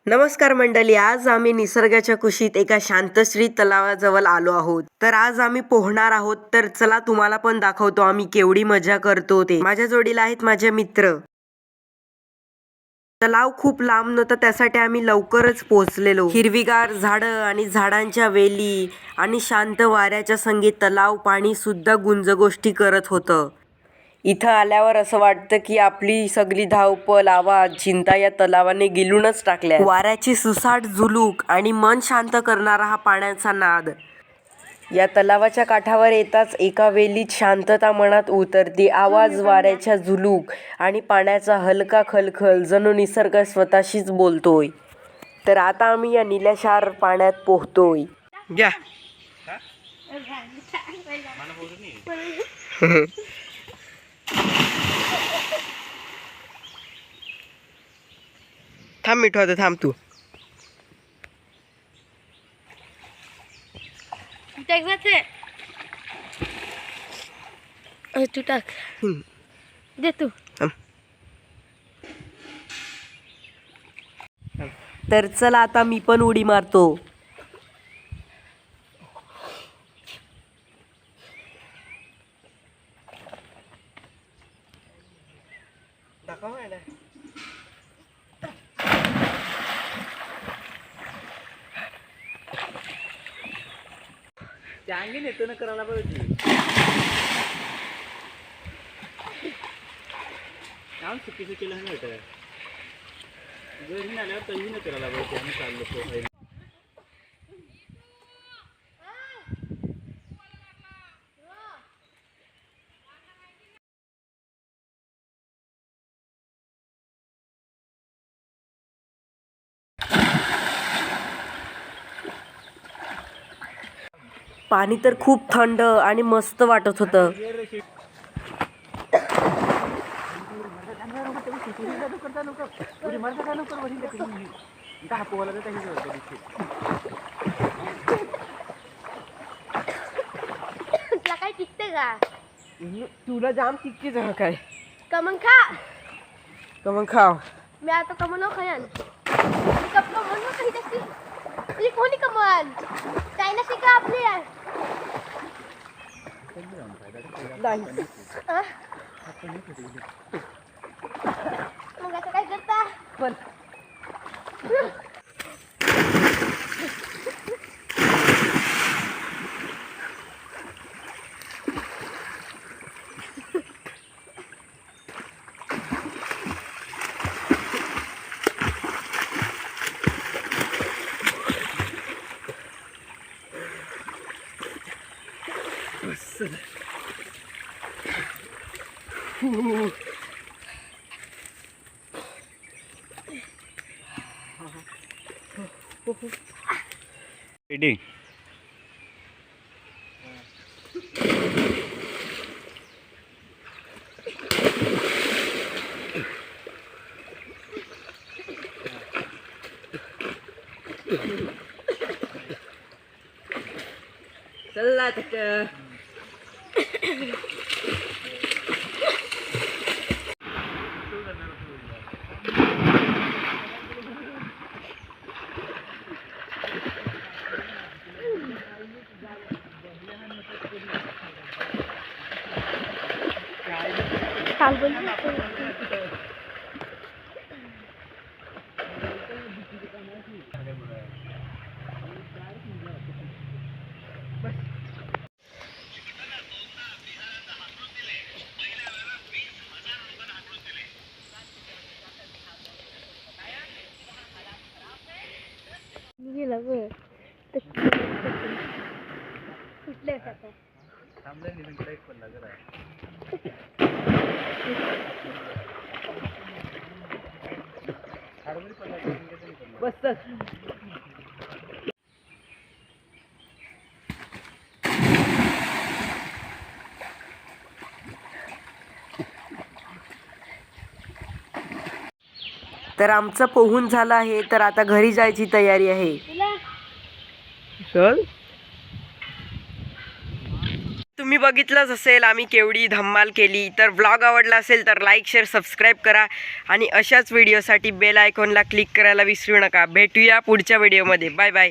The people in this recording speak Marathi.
नमस्कार मंडळी, आज आम्ही निसर्गाच्या कुशीत एका शांतश्री तलावाजवळ आलो आहोत. तर आज आम्ही पोहणार आहोत. तर चला तुम्हाला पण दाखवतो आम्ही केवढी मजा करतो ते. माझ्या जोडीला आहेत माझे मित्र. तलाव खूप लांब नव्हता, त्यासाठी आम्ही लवकरच पोहोचलेलो. हिरवीगार झाडं आणि झाडांच्या वेली आणि शांत वाऱ्याच्या संगीत तलाव पाणी सुद्धा गुंजगोष्टी करत होतं. इथं आल्यावर असं वाटतं की आपली सगळी धावपळ, आवाज, चिंता या तलावाने गिळूनच टाकल्या. वाऱ्याची सुसाट झुळूक आणि मन शांत करणारा हा पाण्याचा नाद. या तलावाच्या काठावर येताच एका वेलीत शांतता मनात उतरते. आवाज, वाऱ्याच्या झुळूक आणि पाण्याचा हलका खलखल, जणू निसर्ग स्वतःशीच बोलतोय. तर आता आम्ही या निळ्याशार पाण्यात पोहतोय. थांब मिठू, आता थांब तू. तू टाक दे तू. तर चला आता मी पण उडी मारतो. चांगली येतो ना करायला पाहिजे. काम चुकीचं केलं नाही वाटत. घरी आल्यावर तरी न करायला पाहिजे. आम्ही चाललो पोहायला. पाणी तर खूप थंड आणि मस्त वाटत होतं. तुला काय टिकते का? तुला जाम किती जण काय कमन खा. मग खाव. मी आता कमन खायन. कमन काही तशी तुझी कोणी कमन चायना शिका आपली आहे. मग आता काय करता पण रेडी. चला तर. काल बोलली गेला बघ कुठले आता बस. तर आमचं पोहून झालं आहे. तर आता घरी जायची तयारी आहे. तुला चल. तुम्ही बघितलंच असेल आम्ही केवढी धम्माल केली. तर व्लॉग आवडला असेल तर लाईक शेअर सबस्क्राईब करा आणि अशाच व्हिडिओसाठी बेल आयकॉनला क्लिक करायला विसरू नका. भेटूया पुढच्या व्हिडिओमध्ये. Bye bye.